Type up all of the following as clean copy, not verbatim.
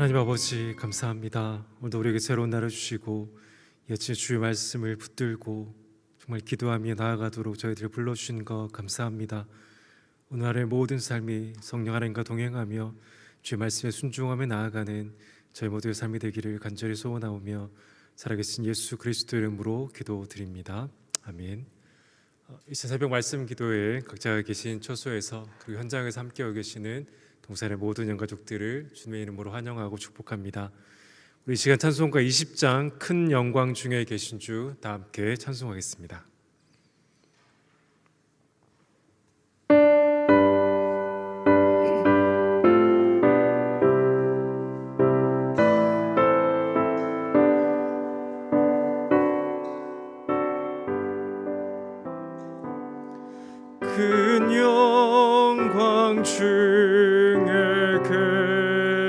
하나님 아버지 감사합니다. 오늘도 우리에게 새로운 날을 주시고 예치 주의 말씀을 붙들고 정말 기도하며 나아가도록 저희들을 불러주신 것 감사합니다. 오늘의 모든 삶이 성령 하나님과 동행하며 주의 말씀에 순종하며 나아가는 저희 모두의 삶이 되기를 간절히 소원하오며 살아계신 예수 그리스도 이름으로 기도드립니다. 아멘. 이 새벽 말씀 기도에 각자가 계신 처소에서 그리고 현장에서 함께하고 계시는 동산의 모든 영가족들을 주님의 이름으로 환영하고 축복합니다. 우리 시간 찬송가 20장 큰 영광 중에 계신 주 다 함께 찬송하겠습니다. 큰 영광 중에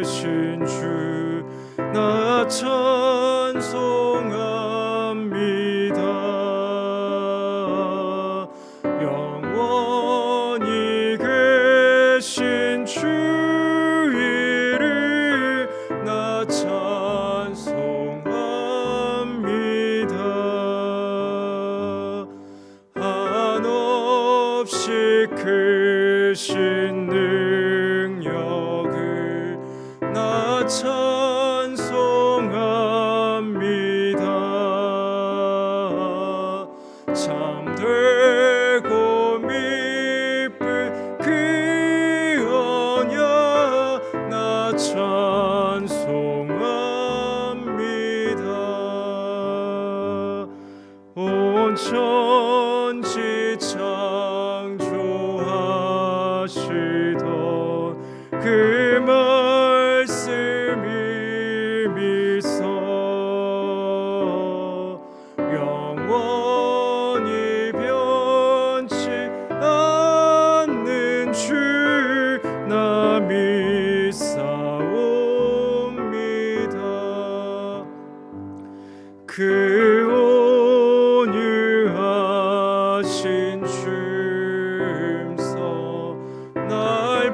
계신 주 나 찬송합니다. 영원히 계신 주 이름 나 찬송합니다. 한없이 크신 능력을 나 찬송합니다. 참되고 미쁜 그 언약 나 찬송합니다. 온 천지 창조하시던 그 말씀이 미소 영원히 변치 않는 주 나 믿사옵니다. 그 온유하신 주임서 날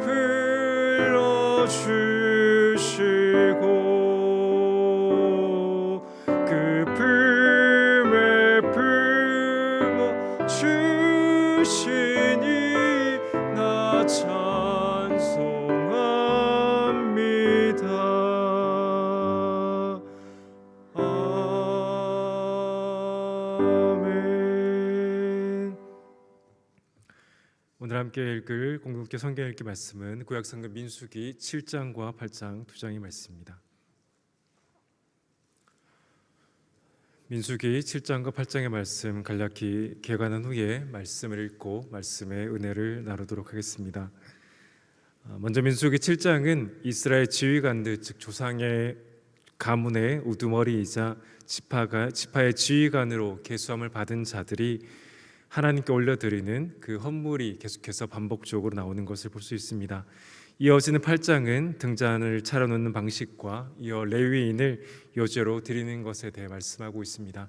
불러주시고 그 품에 품어 주시니 나 찬송합니다. 아멘. 오늘 함께 읽을 공동체 성경 읽기 말씀은 구약성경 민수기 7장과 8장 두 장의 말씀입니다. 민수기 7장과 8장의 말씀 간략히 개관한 후에 말씀을 읽고 말씀의 은혜를 나누도록 하겠습니다. 먼저 민수기 7장은 이스라엘 지휘관들 즉 조상의 가문의 우두머리이자 지파의 지휘관으로 계수함을 받은 자들이 하나님께 올려드리는 그 헌물이 계속해서 반복적으로 나오는 것을 볼 수 있습니다. 이어지는 8장은 등잔을 차려놓는 방식과 이어 레위인을 여제로 드리는 것에 대해 말씀하고 있습니다.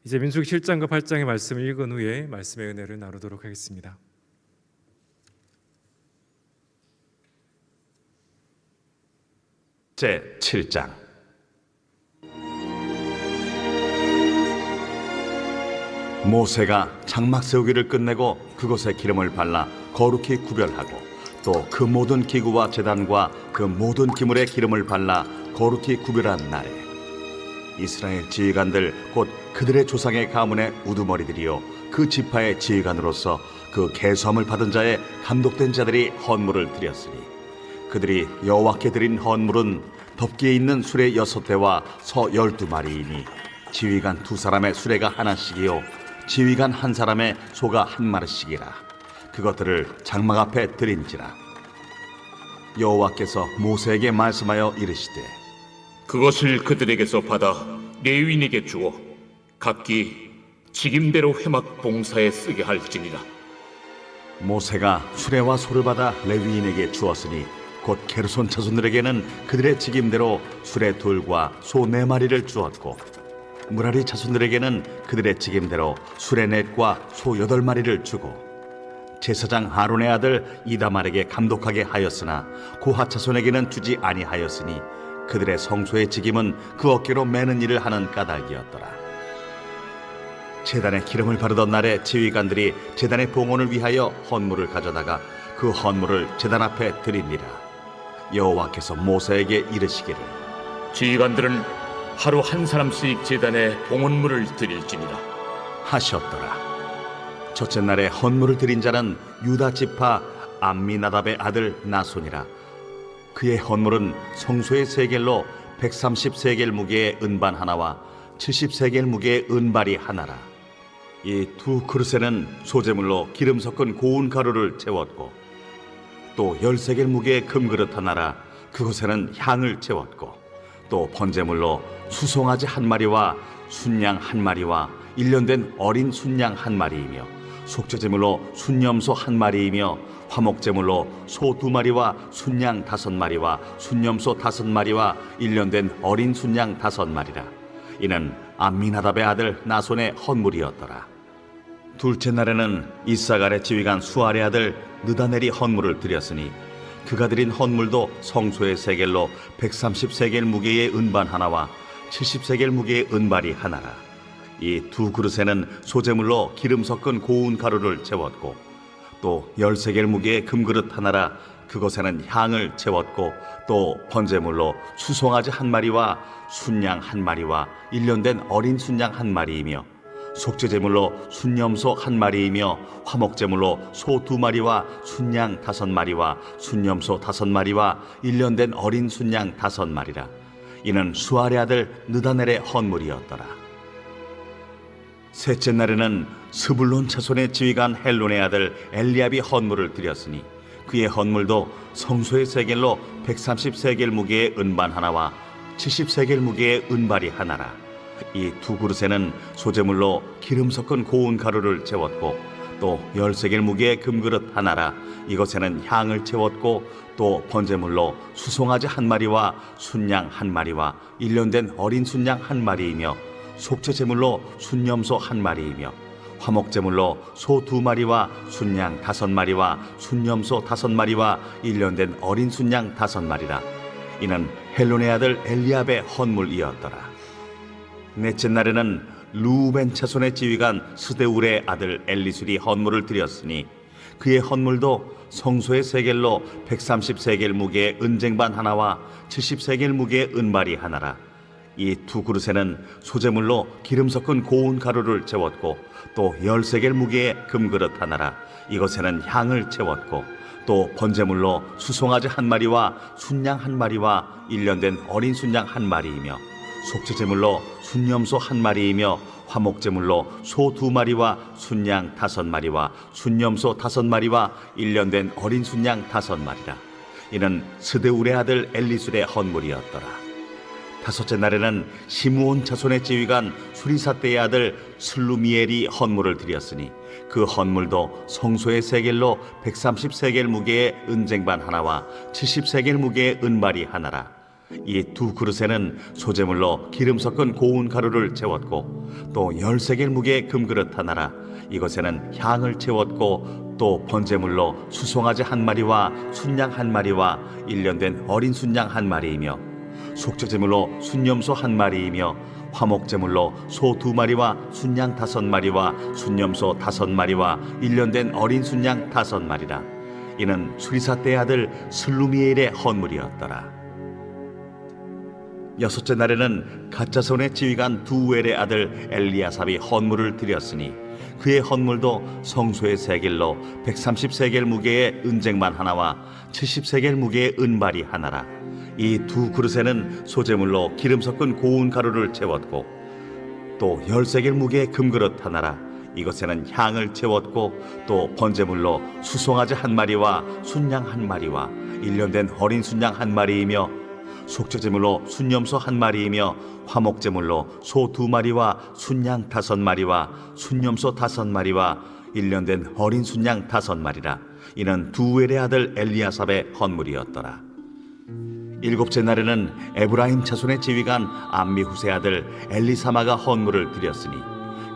이제 민수기 7장과 8장의 말씀을 읽은 후에 말씀의 은혜를 나누도록 하겠습니다. 제 7장 모세가 장막 세우기를 끝내고 그곳에 기름을 발라 거룩히 구별하고 또 그 모든 기구와 제단과 그 모든 기물에 기름을 발라 거룩히 구별한 날에 이스라엘 지휘관들 곧 그들의 조상의 가문의 우두머리들이요 그 지파의 지휘관으로서 그 계수함을 받은 자의 감독된 자들이 헌물을 드렸으니 그들이 여호와께 드린 헌물은 덮기에 있는 수레 6대와 서 12마리이니 지휘관 2사람의 수레가 하나씩이요 지휘관 1사람의 소가 1마리씩이라 그것들을 장막 앞에 드린지라. 여호와께서 모세에게 말씀하여 이르시되 그것을 그들에게서 받아 레위인에게 주어 각기 직임대로 회막 봉사에 쓰게 할지니라. 모세가 수레와 소를 받아 레위인에게 주었으니 곧 게르손 자손들에게는 그들의 직임대로 수레 2과 소 4마리를 주었고 무라리 자손들에게는 그들의 직임대로 수레 4과 소 8마리를 주고 제사장 아론의 아들 이다말에게 감독하게 하였으나 고핫 자손에게는 주지 아니하였으니 그들의 성소의 직임은 그 어깨로 매는 일을 하는 까닭이었더라. 제단에 기름을 바르던 날에 지휘관들이 제단의 봉헌을 위하여 헌물을 가져다가 그 헌물을 제단 앞에 드립니다. 여호와께서 모세에게 이르시기를 지휘관들은 하루 한 사람씩 제단에 봉헌물을 드릴지니라. 하셨더라. 첫째 날에 헌물을 드린 자는 유다 지파 암미나답의 아들 나손이라. 그의 헌물은 성소의 세겔로 130세겔 무게의 은반 하나와 70세겔 무게의 은발이 하나라. 이 두 그릇에는 소재물로 기름 섞은 고운 가루를 채웠고 또 10세겔 무게의 금그릇 하나라. 그곳에는 향을 채웠고 또 번제물로 수송아지 한 마리와 순양 한 마리와 일년된 어린 순양 한 마리이며 속죄제물로 순염소 한 마리이며 화목제물로 소 2마리와 순양 5마리와 순염소 5마리와 일년된 어린 순양 5마리라. 이는 암미나답의 아들 나손의 헌물이었더라. 둘째 날에는 이사갈의 지휘관 수알의 아들 느다넬이 헌물을 드렸으니 그가 드린 헌물도 성소의 세겔로 130세겔 무게의 은반 하나와 70세겔 무게의 은발이 하나라. 이 두 그릇에는 소재물로 기름 섞은 고운 가루를 채웠고 또 10세겔 무게의 금그릇 하나라. 그것에는 향을 채웠고 또 번제물로 수송아지 한 마리와 순양 한 마리와 일년된 어린 순양 한 마리이며 속죄제물로 순염소 한 마리이며 화목제물로 소 2마리와 순양 5마리와 순염소 5마리와 일년된 어린 순양 5마리라. 이는 수알의 아들 느다넬의 헌물이었더라. 셋째 날에는 스불론 차손의 지휘관 헬론의 아들 엘리압이 헌물을 드렸으니 그의 헌물도 성소의 세겔로 130세겔 무게의 은반 하나와 70세겔 무게의 은발이 하나라. 이 두 그릇에는 소재물로 기름 섞은 고운 가루를 채웠고 또 10세겔 무게의 금그릇 하나라. 이것에는 향을 채웠고 또 번제물로 수송아지 한 마리와 순양 한 마리와 일년된 어린 순양 한 마리이며 속죄제물로 순염소 한 마리이며 화목제물로 소 2마리와 순양 5마리와 순염소 5마리와 일년된 어린 순양 5마리라. 이는 헬론의 아들 엘리압의 헌물이었더라. 넷째 날에는 루벤 차손의 지휘관 스데울의 아들 엘리술이 헌물을 드렸으니 그의 헌물도 성소의 세겔로 130세겔 무게의 은쟁반 하나와 70세겔 무게의 은발이 하나라. 이 두 그릇에는 소재물로 기름 섞은 고운 가루를 채웠고 또 10세겔 무게의 금그릇 하나라. 이것에는 향을 채웠고 또 번제물로 수송아지 한 마리와 순양 한 마리와 일년된 어린 순양 한 마리이며 속죄제물로 순염소 한 마리이며 화목제물로 소 2마리와 순양 5마리와 순염소 5마리와 일년된 어린 순양 5마리라. 이는 스데울의 아들 엘리술의 헌물이었더라. 다섯째 날에는 시므온 자손의 지휘관 수리사떼의 아들 슬루미엘이 헌물을 드렸으니 그 헌물도 성소의 세겔로 130세겔 무게의 은쟁반 하나와 70세겔 무게의 은발이 하나라. 이 두 그릇에는 소재물로 기름 섞은 고운 가루를 채웠고 또 10세겔 무게의 금그릇 하나라. 이것에는 향을 채웠고 또 번제물로 수송아지 한 마리와 순양 한 마리와 일년된 어린 순양 한 마리이며 속죄제물로 순염소 한 마리이며 화목제물로 소 2마리와 순양 5마리와 순염소 5마리와 일년된 어린 순양 5마리라. 이는 수리사떼의 아들 슬루미엘의 헌물이었더라. 여섯째 날에는 갓자손의 지휘관 두엘의 아들 엘리아삽이 헌물을 드렸으니 그의 헌물도 성소의 세겔로 130세겔 무게의 은쟁반 하나와 70세겔 무게의 은발이 하나라. 이 두 그릇에는 소재물로 기름 섞은 고운 가루를 채웠고 또 10세겔 무게의 금그릇 하나라. 이것에는 향을 채웠고 또 번제물로 수송아지 한 마리와 순양 한 마리와 일년된 어린 순양 한 마리이며 속죄제물로 순염소 한 마리이며 화목제물로 소 2마리와 순양 5마리와 순염소 5마리와 일년된 어린 순양 5마리라. 이는 두엘의 아들 엘리아삽의 헌물이었더라. 일곱째 날에는 에브라임 자손의 지휘관 암미후세 아들 엘리사마가 헌물을 드렸으니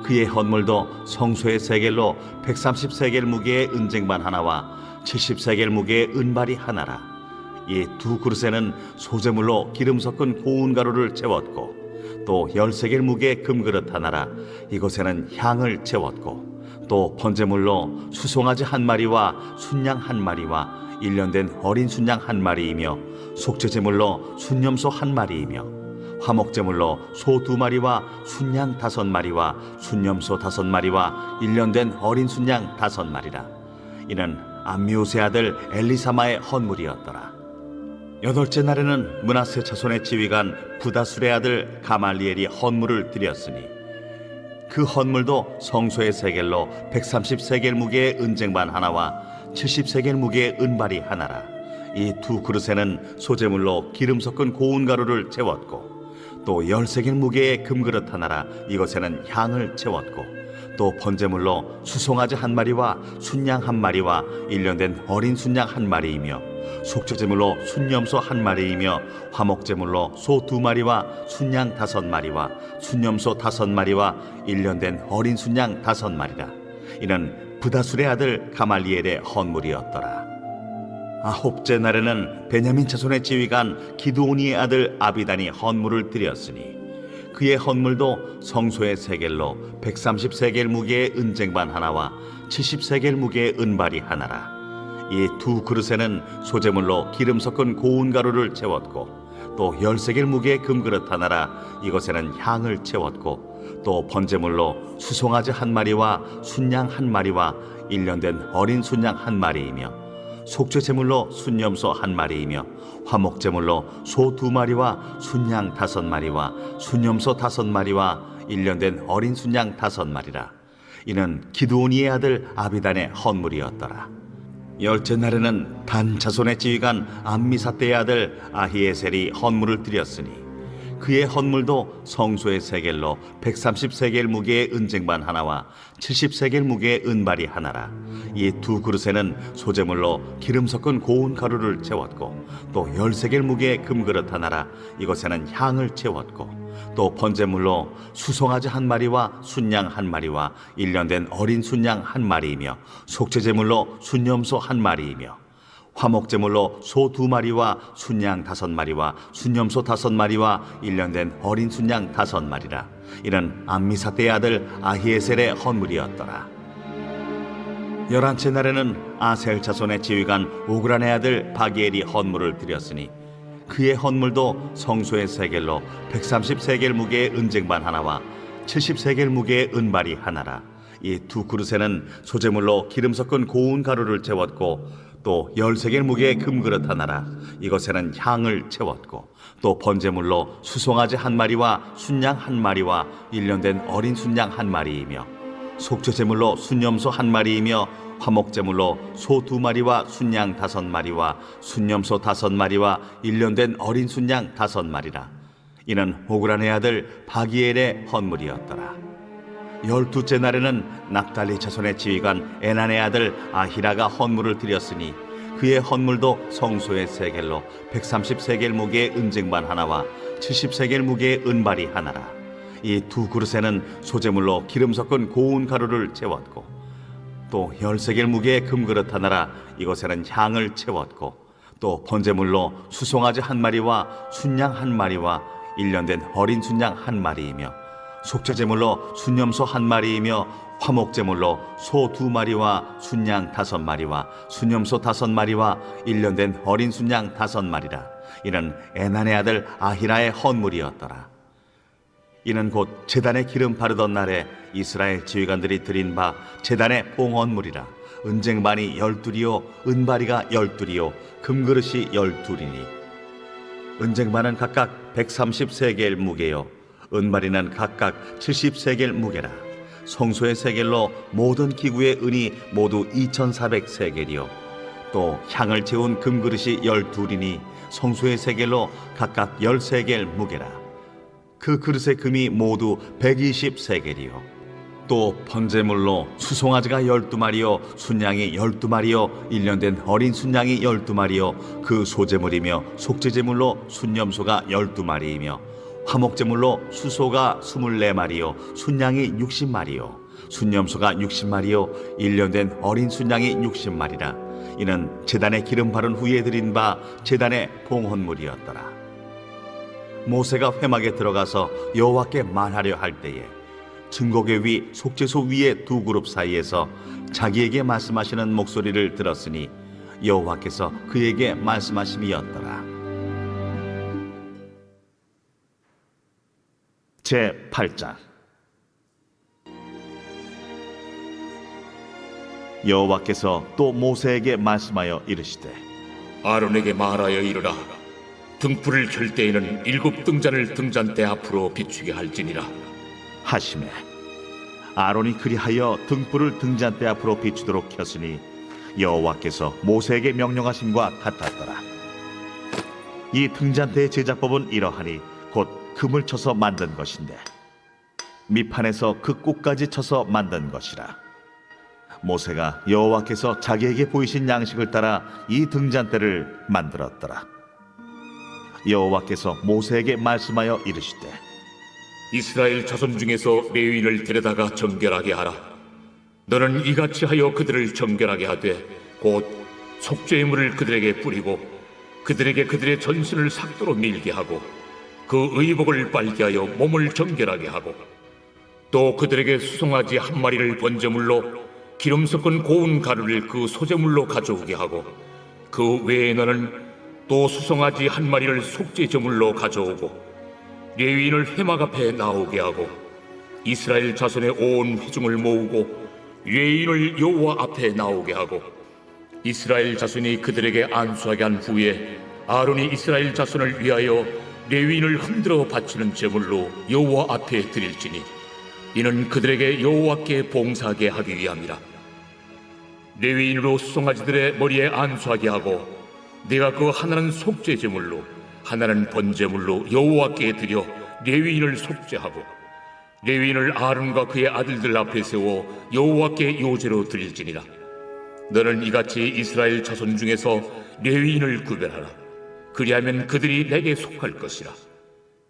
그의 헌물도 성소의 세겔로 130세겔 무게의 은쟁반 하나와 70세겔 무게의 은발이 하나라. 이 두 그릇에는 소재물로 기름 섞은 고운 가루를 채웠고 또 13개의 무게의 금그릇 하나라 이것에는 향을 채웠고 또 번제물로 수송아지 한 마리와 순양 한 마리와 1년 된 어린 순양 한 마리이며 속죄제물로 순염소 한 마리이며 화목제물로 소 2마리와 순양 5마리와 순염소 5마리와 1년 된 어린 순양 5마리라. 이는 암미우스의 아들 엘리사마의 헌물이었더라. 8째 날에는 므낫세 자손의 지휘관 부다술의 아들 가말리엘이 헌물을 드렸으니 그 헌물도 성소의 세겔로 130세겔 무게의 은쟁반 하나와 70세겔 무게의 은발이 하나라. 이 두 그릇에는 소재물로 기름 섞은 고운 가루를 채웠고 또 10세겔 무게의 금그릇 하나라 이것에는 향을 채웠고 또 번제물로 수송아지 한 마리와 순양 한 마리와 1년 된 어린 순양 한 마리이며 속죄제물로 순염소 한 마리이며 화목제물로 소 2마리와 순양 5마리와 순염소 5마리와 1년 된 어린 순양 5마리라. 이는 부다술의 아들 가말리엘의 헌물이었더라. 9째 날에는 베냐민 자손의 지휘관 기드오니의 아들 아비단이 헌물을 드렸으니 그의 헌물도 성소의 세겔로 130세겔 무게의 은쟁반 하나와 70세겔 무게의 은발이 하나라. 이 두 그릇에는 소재물로 기름 섞은 고운 가루를 채웠고 또 10세겔 무게의 금그릇 하나라 이것에는 향을 채웠고 또 번제물로 수송아지 한 마리와 순양 한 마리와 1년 된 어린 순양 한 마리이며 속죄제물로 순염소 한 마리이며 화목제물로 소 2마리와 순양 5마리와 순염소 5마리와 1년 된 어린 순양 5마리라. 이는 기드오니의 아들 아비단의 헌물이었더라. 10째 날에는 단 자손의 지휘관 암미사대의 아들 아히에셀이 헌물을 드렸으니 그의 헌물도 성소의 세겔로 130세겔 무게의 은쟁반 하나와 70세겔 무게의 은발이 하나라. 이 두 그릇에는 소재물로 기름 섞은 고운 가루를 채웠고 또 10세겔 무게의 금그릇 하나라 이것에는 향을 채웠고 또 번제물로 수송아지 한 마리와 순양 한 마리와 1년 된 어린 순양 한 마리이며 속죄제물로 순염소 한 마리이며 화목제물로 소 2마리와 순양 5마리와 순염소 5마리와 1년 된 어린 순양 5마리라. 이는 암미사대의 아들 아히에셀의 헌물이었더라. 11째 날에는 아셀 자손의 지휘관 오그란의 아들 바기엘이 헌물을 드렸으니 그의 헌물도 성소의 세겔로 130세겔 무게의 은쟁반 하나와 70세겔 무게의 은발이 하나라. 이 두 그릇에는 소재물로 기름 섞은 고운 가루를 채웠고 또 10세겔 무게의 금그릇 하나라 이것에는 향을 채웠고 또 번제물로 수송아지 한 마리와 순양 한 마리와 1년 된 어린 순양 한 마리이며 속죄제물로 순염소 한 마리이며 화목제물로 소 2마리와 순양 5마리와 순염소 5마리와 1년 된 어린 순양 5마리라. 이는 오그란의 아들 바기엘의 헌물이었더라. 12째 날에는 납달리 자손의 지휘관 에난의 아들 아히라가 헌물을 드렸으니 그의 헌물도 성소의 세겔로 130세겔 무게의 은쟁반 하나와 70세겔 무게의 은발이 하나라. 이 두 그릇에는 소재물로 기름 섞은 고운 가루를 채웠고 또 10세겔 무게의 금그릇 하나라 이것에는 향을 채웠고 또 번제물로 수송아지 한 마리와 순양 한 마리와 1년 된 어린 순양 한 마리이며 속죄제물로 순염소 한 마리이며 화목제물로 소 2마리와 순양 5마리와 순염소 5마리와 1년 된 어린 순양 5마리라. 이는 에난의 아들 아히라의 헌물이었더라. 이는 곧 제단에 기름 바르던 날에 이스라엘 지휘관들이 드린 바 제단의 봉헌물이라. 은쟁반이 12이요 은바리가 12이요 금그릇이 12이니 은쟁반은 각각 130세겔 무게요 은바리는 각각 70세겔 무게라. 성소의 세겔로 모든 기구의 은이 모두 2400세겔이요 또 향을 채운 금그릇이 12이니 성소의 세겔로 각각 10세겔 무게라. 그 그릇의 금이 모두 120세겔이요 또 번제물로 수송아지가 12마리요 순양이 12마리요 1년 된 어린 순양이 12마리요 그 소제물이며 속죄제물로 순염소가 12마리이며 화목제물로 수소가 24마리요 순양이 60마리요 순염소가 60마리요 1년 된 어린 순양이 60마리라. 이는 제단에 기름 바른 후에 드린 바 제단의 봉헌물이었더라. 모세가 회막에 들어가서 여호와께 말하려 할 때에 증거궤 위 속죄소 위의 두 그룹 사이에서 자기에게 말씀하시는 목소리를 들었으니 여호와께서 그에게 말씀하심이었더라. 제 8장. 여호와께서 또 모세에게 말씀하여 이르시되 아론에게 말하여 이르라. 등불을 켤 때에는 7 등잔을 등잔대 앞으로 비추게 할지니라. 하시매 아론이 그리하여 등불을 등잔대 앞으로 비추도록 켰으니 여호와께서 모세에게 명령하심과 같았더라. 이 등잔대의 제작법은 이러하니 곧 금을 쳐서 만든 것인데 밑판에서 그 꼭까지 쳐서 만든 것이라. 모세가 여호와께서 자기에게 보이신 양식을 따라 이 등잔대를 만들었더라. 여호와께서 모세에게 말씀하여 이르시되 이스라엘 자손 중에서 레위인을 데려다가 정결하게 하라. 너는 이같이 하여 그들을 정결하게 하되 곧 속죄의 물을 그들에게 뿌리고 그들에게 그들의 전신을 삭도로 밀게 하고 그 의복을 빨게 하여 몸을 정결하게 하고 또 그들에게 수송아지 1마리를 번제물로 기름 섞은 고운 가루를 그 소제물로 가져오게 하고 그 외에 너는 또 수송아지 1마리를 속죄제물로 가져오고 레위인을 회막 앞에 나오게 하고 이스라엘 자손의 온 회중을 모으고 레위인을 여호와 앞에 나오게 하고 이스라엘 자손이 그들에게 안수하게 한 후에 아론이 이스라엘 자손을 위하여 레위인을 흔들어 바치는 제물로 여호와 앞에 드릴지니 이는 그들에게 여호와께 봉사하게 하기 위함이라. 레위인으로 수송아지들의 머리에 안수하게 하고 네가 그 하나는 속죄 제물로 하나는 번제물로 여호와께 드려 레위인을 속죄하고 레위인을 아론과 그의 아들들 앞에 세워 여호와께 요제로 드릴지니라. 너는 이같이 이스라엘 자손 중에서 레위인을 구별하라. 그리하면 그들이 내게 속할 것이라.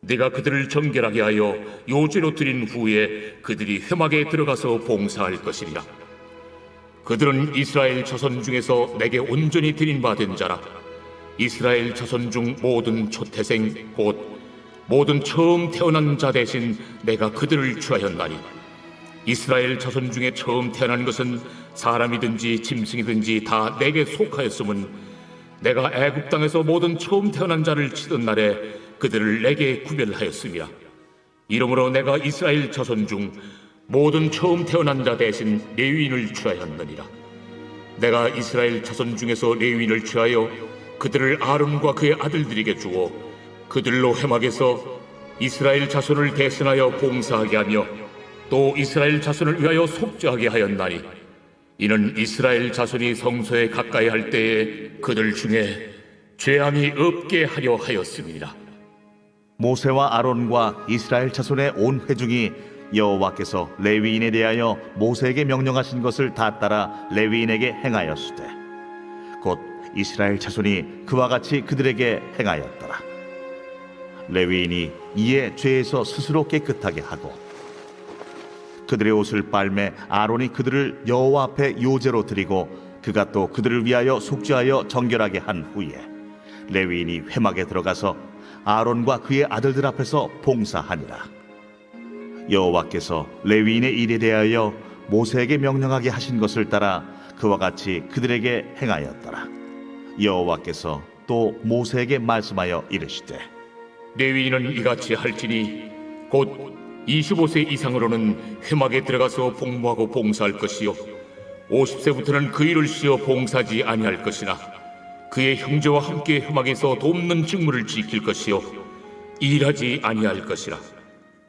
네가 그들을 정결하게 하여 요제로 드린 후에 그들이 회막에 들어가서 봉사할 것이니라. 그들은 이스라엘 자손 중에서 내게 온전히 드린 바 된 자라. 이스라엘 자손 중 모든 초태생 곧 모든 처음 태어난 자 대신 내가 그들을 취하였나니 이스라엘 자손 중에 처음 태어난 것은 사람이든지 짐승이든지 다 내게 속하였음은 내가 애굽 땅에서 모든 처음 태어난 자를 치던 날에 그들을 내게 구별하였음이라. 이러므로 내가 이스라엘 자손 중 모든 처음 태어난 자 대신 레위인을 취하였느니라. 내가 이스라엘 자손 중에서 레위인을 취하여 그들을 아론과 그의 아들들에게 주어 그들로 회막에서 이스라엘 자손을 대신하여 봉사하게 하며 또 이스라엘 자손을 위하여 속죄하게 하였나니 이는 이스라엘 자손이 성소에 가까이 할 때에 그들 중에 죄함이 없게 하려 하였음이니라. 모세와 아론과 이스라엘 자손의 온 회중이 여호와께서 레위인에 대하여 모세에게 명령하신 것을 다 따라 레위인에게 행하였으되 곧 이스라엘 자손이 그와 같이 그들에게 행하였더라. 레위인이 이에 죄에서 스스로 깨끗하게 하고 그들의 옷을 빨매 아론이 그들을 여호와 앞에 요제로 드리고 그가 또 그들을 위하여 속죄하여 정결하게 한 후에 레위인이 회막에 들어가서 아론과 그의 아들들 앞에서 봉사하니라. 여호와께서 레위인의 일에 대하여 모세에게 명령하게 하신 것을 따라 그와 같이 그들에게 행하였더라. 여호와께서 또 모세에게 말씀하여 이르시되 레위인은 이같이 할지니 곧 25세 이상으로는 회막에 들어가서 복무하고 봉사할 것이요 50세부터는 그 일을 쉬어 봉사하지 아니할 것이나 그의 형제와 함께 회막에서 돕는 직무를 지킬 것이요 일하지 아니할 것이라.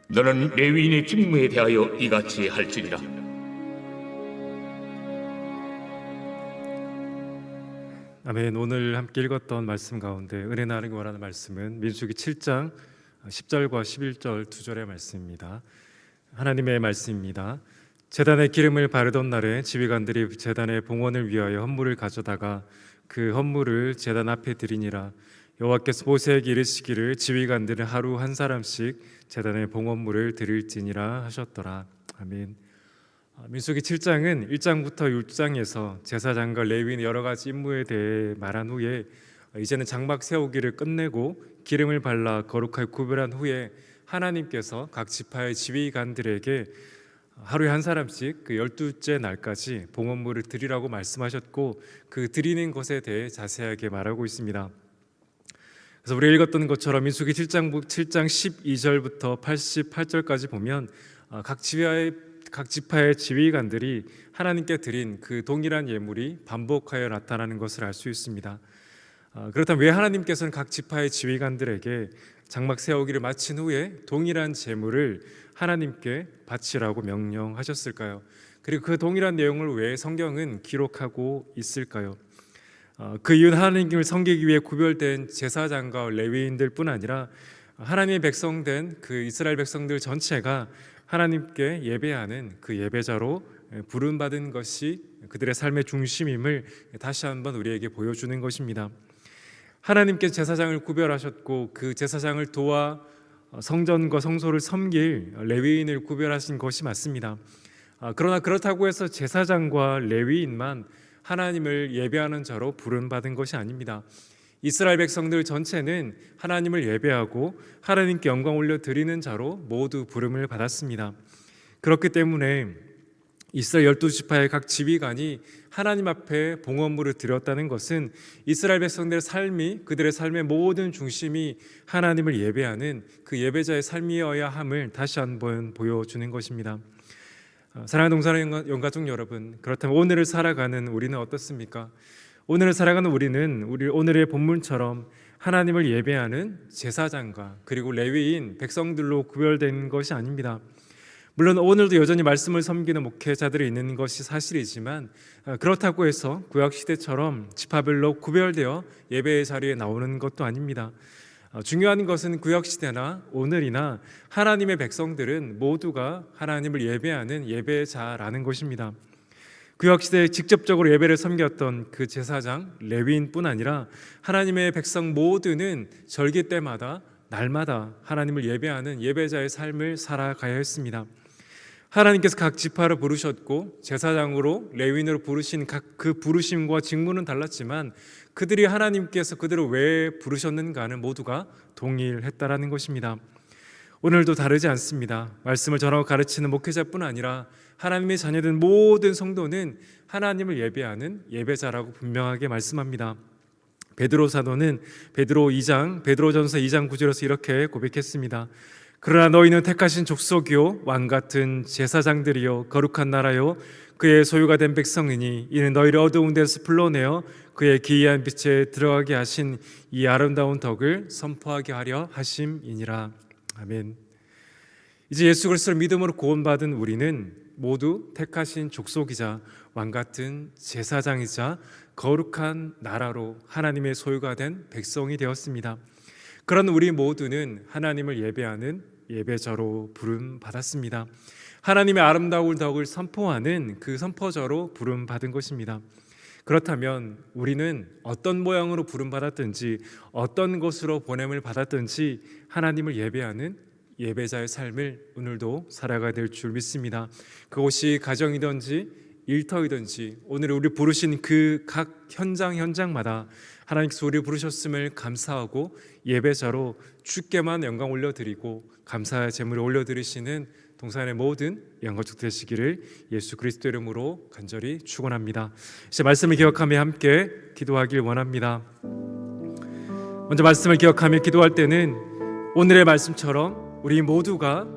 너는 레위인의 직무에 대하여 이같이 할지니라. 아멘. 오늘 함께 읽었던 말씀 가운데 은혜 나누기 원하는 말씀은 민수기 7장 10절과 11절 두 절의 말씀입니다. 하나님의 말씀입니다. 제단에 기름을 바르던 날에 지휘관들이 제단의 봉헌을 위하여 헌물을 가져다가 그 헌물을 제단 앞에 드리니라. 여호와께서 모세에게 이르시기를 지휘관들은 하루 한 사람씩 제단의 봉헌물을 드릴지니라 하셨더라. 아멘. 민수기 7장은 1장부터 6장에서 제사장과 레위인의 여러 가지 임무에 대해 말한 후에 이제는 장막 세우기를 끝내고 기름을 발라 거룩하게 구별한 후에 하나님께서 각 지파의 지휘관들에게 하루에 한 사람씩 그 12째 날까지 봉헌물을 드리라고 말씀하셨고 그 드리는 것에 대해 자세하게 말하고 있습니다. 그래서 우리가 읽었던 것처럼 민수기 7장 12절부터 88절까지 보면 각 지파의 지휘관들이 하나님께 드린 그 동일한 예물이 반복하여 나타나는 것을 알 수 있습니다. 그렇다면 왜 하나님께서는 각 지파의 지휘관들에게 장막 세우기를 마친 후에 동일한 제물을 하나님께 바치라고 명령하셨을까요? 그리고 그 동일한 내용을 왜 성경은 기록하고 있을까요? 그 이유는 하나님을 섬기기 위해 구별된 제사장과 레위인들뿐 아니라 하나님의 백성된 그 이스라엘 백성들 전체가 하나님께 예배하는 그 예배자로 부름받은 것이 그들의 삶의 중심임을 다시 한번 우리에게 보여주는 것입니다. 하나님께 제사장을 구별하셨고 그 제사장을 도와 성전과 성소를 섬길 레위인을 구별하신 것이 맞습니다. 그러나 그렇다고 해서 제사장과 레위인만 하나님을 예배하는 자로 부름받은 것이 아닙니다. 이스라엘 백성들 전체는 하나님을 예배하고 하나님께 영광 올려 드리는 자로 모두 부름을 받았습니다. 그렇기 때문에 이스라엘 12지파의 각 지휘관이 하나님 앞에 봉헌물을 드렸다는 것은 이스라엘 백성들의 삶이 그들의 삶의 모든 중심이 하나님을 예배하는 그 예배자의 삶이어야 함을 다시 한번 보여주는 것입니다. 사랑하는 동사랑 영가족 여러분, 그렇다면 오늘을 살아가는 우리는 어떻습니까? 오늘을 살아가는 우리는 오늘의 본문처럼 하나님을 예배하는 제사장과 그리고 레위인 백성들로 구별된 것이 아닙니다. 물론 오늘도 여전히 말씀을 섬기는 목회자들이 있는 것이 사실이지만 그렇다고 해서 구약시대처럼 지파별로 구별되어 예배의 자리에 나오는 것도 아닙니다. 중요한 것은 구약시대나 오늘이나 하나님의 백성들은 모두가 하나님을 예배하는 예배자라는 것입니다. 구약시대에 직접적으로 예배를 섬겼던 그 제사장, 레위인뿐 아니라 하나님의 백성 모두는 절기 때마다 날마다 하나님을 예배하는 예배자의 삶을 살아가야 했습니다. 하나님께서 각 지파를 부르셨고 제사장으로 레위인으로 부르신 각 그 부르심과 직무는 달랐지만 그들이 하나님께서 그들을 왜 부르셨는가는 모두가 동일했다라는 것입니다. 오늘도 다르지 않습니다. 말씀을 전하고 가르치는 목회자뿐 아니라 하나님의 자녀된 모든 성도는 하나님을 예배하는 예배자라고 분명하게 말씀합니다. 베드로 사도는 베드로전서 2장 9절에서 이렇게 고백했습니다. 그러나 너희는 택하신 족속이요 왕 같은 제사장들이요 거룩한 나라요 그의 소유가 된 백성이니 이는 너희를 어두운 데서 불러내어 그의 기이한 빛에 들어가게 하신 이 아름다운 덕을 선포하게 하려 하심이니라. 아멘. 이제 예수 그리스도를 믿음으로 구원받은 우리는 모두 택하신 족속이자 왕 같은 제사장이자 거룩한 나라로 하나님의 소유가 된 백성이 되었습니다. 그런 우리 모두는 하나님을 예배하는 예배자로 부름받았습니다. 하나님의 아름다운 덕을 선포하는 그 선포자로 부름받은 것입니다. 그렇다면 우리는 어떤 모양으로 부름받았든지 어떤 것으로 보냄을 받았든지 하나님을 예배하는 예배자의 삶을 오늘도 살아가야 될 줄 믿습니다. 그것이 가정이든지 일터이든지 오늘 우리 부르신 그 각 현장마다 하나님께서 우리 부르셨음을 감사하고 예배자로 주께만 영광 올려드리고 감사의 제물을 올려드리시는 동산의 모든 영광족 되시기를 예수 그리스도 이름으로 간절히 축원합니다. 이제 말씀을 기억하며 함께 기도하길 원합니다. 먼저 말씀을 기억하며 기도할 때는 오늘의 말씀처럼 우리 모두가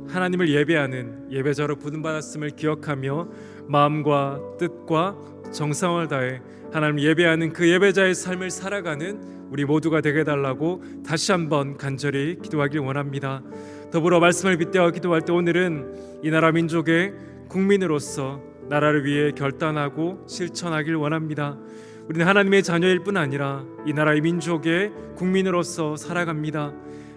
하나님을 예배하는 예배자로 부름받았음을 기억하며 마음과 뜻과 정성을 다해 하나님을 예배하는 그 예배자의 삶을 살아가는 우리 모두가 되게 해달라고 다시 한번 간절히 기도하길 원합니다. 더불어 말씀을 빗대어 기도할 때 오늘은 이 나라 민족의 국민으로서 나라를 위해 결단하고 실천하길 원합니다. 우리는 하나님의 자녀일 뿐 아니라 이 나라의 민족의 국민으로서 살아갑니다.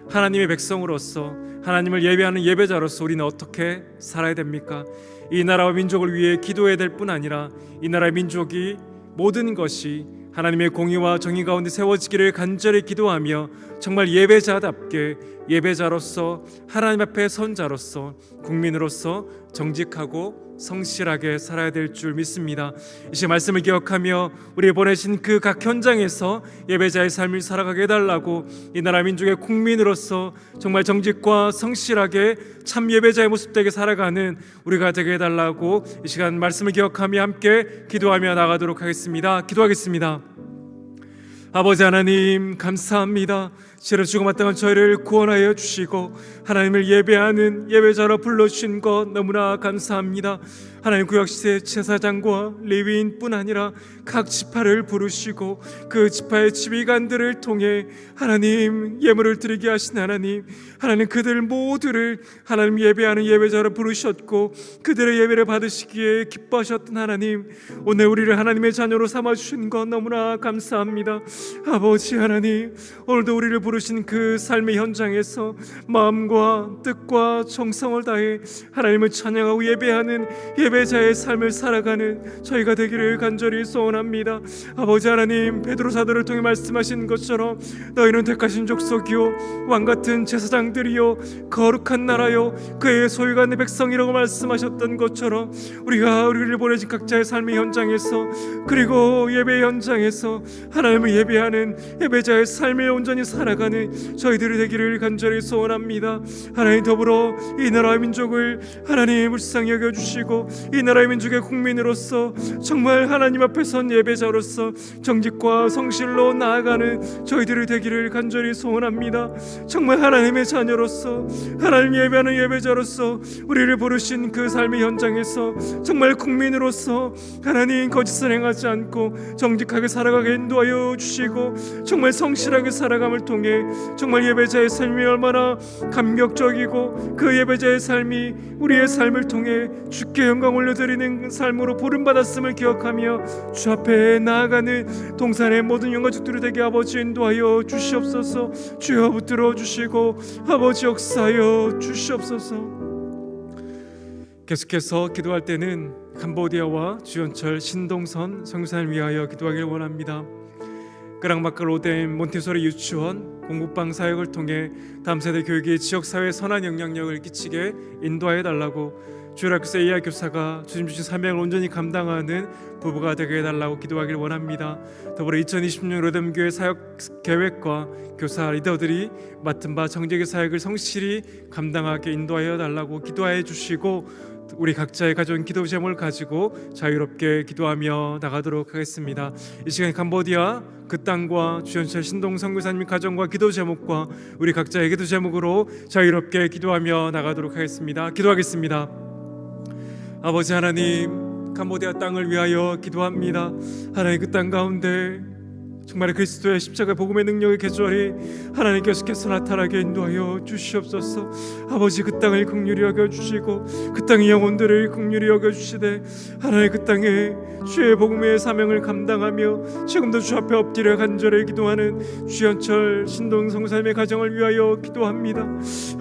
하나님의 백성으로서 하나님을 예배하는 예배자로서 우리는 어떻게 살아야 됩니까? 이 나라와 민족을 위해 기도해야 될 뿐 아니라 이 나라의 민족이 모든 것이 하나님의 공의와 정의 가운데 세워지기를 간절히 기도하며 정말 예배자답게 예배자로서 하나님 앞에 선자로서 국민으로서 정직하고 성실하게 살아야 될 줄 믿습니다. 이 시간 말씀을 기억하며 우리 보내신 그 각 현장에서 예배자의 삶을 살아가게 해달라고, 이 나라 민족의 국민으로서 정말 정직과 성실하게 참 예배자의 모습 되게 살아가는 우리가 되게 해달라고 이 시간 말씀을 기억하며 함께 기도하며 나가도록 하겠습니다. 기도하겠습니다. 아버지 하나님, 감사합니다. 죄로 죽어마땅한 저희를 구원하여 주시고 하나님을 예배하는 예배자로 불러주신 것 너무나 감사합니다. 하나님, 구약시대 제사장과 레위인뿐 아니라 각 지파를 부르시고 그 지파의 지휘관들을 통해 하나님 예물을 드리게 하신 하나님, 그들 모두를 하나님 예배하는 예배자로 부르셨고 그들의 예배를 받으시기에 기뻐하셨던 하나님, 오늘 우리를 하나님의 자녀로 삼아주신 것 너무나 감사합니다. 아버지 하나님, 오늘도 우리를 부르신 그 삶의 현장에서 마음과 뜻과 정성을 다해 하나님을 찬양하고 예배하는 예배자의 삶을 살아가는 저희가 되기를 간절히 소원합니다. 아버지 하나님, 베드로 사도를 통해 말씀하신 것처럼 너희는 택하신 족속이요 왕같은 제사장들이요 거룩한 나라요 그의 소유가 내 백성이라고 말씀하셨던 것처럼 우리를 보내신 각자의 삶의 현장에서, 그리고 예배 현장에서 하나님을 예배하는 예배자의 삶을 온전히 살아가는 저희들이 되기를 간절히 소원합니다. 하나님, 더불어 이 나라의 민족을 하나님 불쌍히 여겨주시고 이 나라의 민족의 국민으로서 정말 하나님 앞에 선 예배자로서 정직과 성실로 나아가는 저희들이 되기를 간절히 소원합니다. 정말 하나님의 자녀로서 하나님 예배하는 예배자로서 우리를 부르신 그 삶의 현장에서 정말 국민으로서 하나님 거짓을 행하지 않고 정직하게 살아가게 인도하여 주시고 정말 성실하게 살아감을 통해 정말 예배자의 삶이 얼마나 감격적이고 그 예배자의 삶이 우리의 삶을 통해 주께 영광 올려드리는 삶으로 부름받았음을 기억하며 주 앞에 나아가는 동산의 모든 영가족들이 되게 아버지 인도하여 주시옵소서. 주여 붙들어 주시고 아버지 역사하여 주시옵소서. 계속해서 기도할 때는 캄보디아와 주연철 신동선 선교사를 위하여 기도하길 원합니다. 끄랑마카 로뎀 몬테소리 유치원 공국방 사역을 통해 다음 세대 교육의 지역사회에 선한 영향력을 끼치게 인도하여 달라고, 주일학교에서 이하 교사가 주님 주신 사명을 온전히 감당하는 부부가 되게 해달라고 기도하길 원합니다. 더불어 2020년 로뎀교회 사역 계획과 교사 리더들이 맡은 바 정직의 사역을 성실히 감당하게 인도하여 달라고 기도해 주시고, 우리 각자의 가져온 기도 제목을 가지고 자유롭게 기도하며 나가도록 하겠습니다. 이 시간 캄보디아 그 땅과 주연철 신동 선교사님 가정과 기도 제목과 우리 각자의 기도 제목으로 자유롭게 기도하며 나가도록 하겠습니다. 기도하겠습니다. 아버지 하나님, 캄보디아 땅을 위하여 기도합니다. 하나님, 그 땅 가운데 정말 그리스도의 십자가 복음의 능력의 계절이 하나님 계속해서 나타나게 인도하여 주시옵소서. 아버지, 그 땅을 긍휼히 여겨주시고 그 땅의 영혼들을 긍휼히 여겨주시되 하나님, 그 땅에 주의 복음의 사명을 감당하며 지금도 주 앞에 엎드려 간절히 기도하는 주연철 신동 선교사님의 가정을 위하여 기도합니다.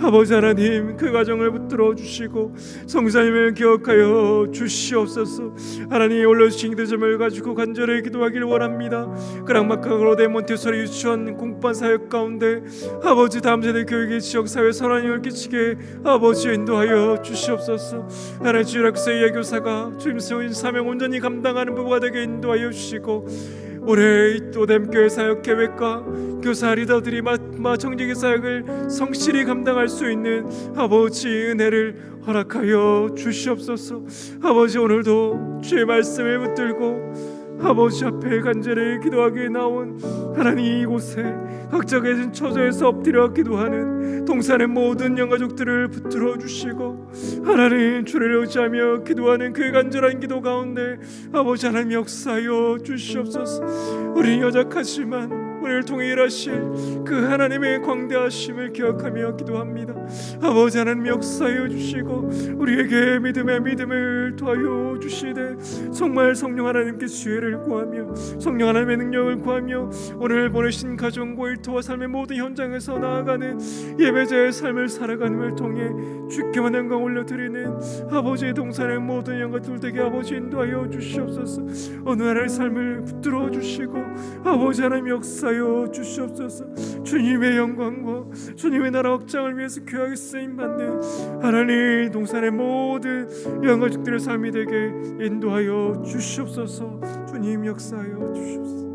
아버지 하나님, 그 가정을 붙들어 주시고 선교사님을 기억하여 주시옵소서. 하나님, 올려주신 기도점을 가지고 간절히 기도하길 원합니다. 그랑마카로데 몬테소리 유치원 공부반 사역 가운데 아버지 다음 세대 교육의 지역사회 선한영을 끼치게 아버지 인도하여 주시옵소서. 하나님, 주일학교에서 이해 교사가 주님 세우신 사명 온전히 감당하는 부부가 되게 인도하여 주시고, 올해 로뎀교회 사역 계획과 교사 리더들이 정직의 사역을 성실히 감당할 수 있는 아버지 은혜를 허락하여 주시옵소서. 아버지, 오늘도 주의 말씀을 붙들고 아버지 앞에 간절히 기도하기에 나온 하나님, 이곳에 각자 계신 처소에서 엎드려 기도하는 동산의 모든 영가족들을 붙들어 주시고 하나님, 주를 의지하며 기도하는 그 간절한 기도 가운데 아버지 하나님 역사하여 주시옵소서. 우리는 여작하지만 우리를 통해 일하실 그 하나님의 광대하심을 기억하며 기도합니다. 아버지 하나님 역사하여 주시고 우리에게 믿음을 더하여 주시되 정말 성령 하나님께 지혜를 구하며 성령 하나님의 능력을 구하며 오늘 보내신 가정과 일터와 삶의 모든 현장에서 나아가는 예배자의 삶을 살아가는을 통해 주께만 영광 올려드리는 아버지의 동산의 모든 영광들 되게 아버지 인도하여 주시옵소서. 오늘 하나의 삶을 붙들어 주시고 아버지 하나님 역사 역사하여 주시옵소서. 주님의 영광과 주님의 나라 확장을 위해서 귀하게 쓰임받는 하나님 동산의 모든 영가족들의 삶이 되게 인도하여 주시옵소서. 주님 역사하여 주시옵소서.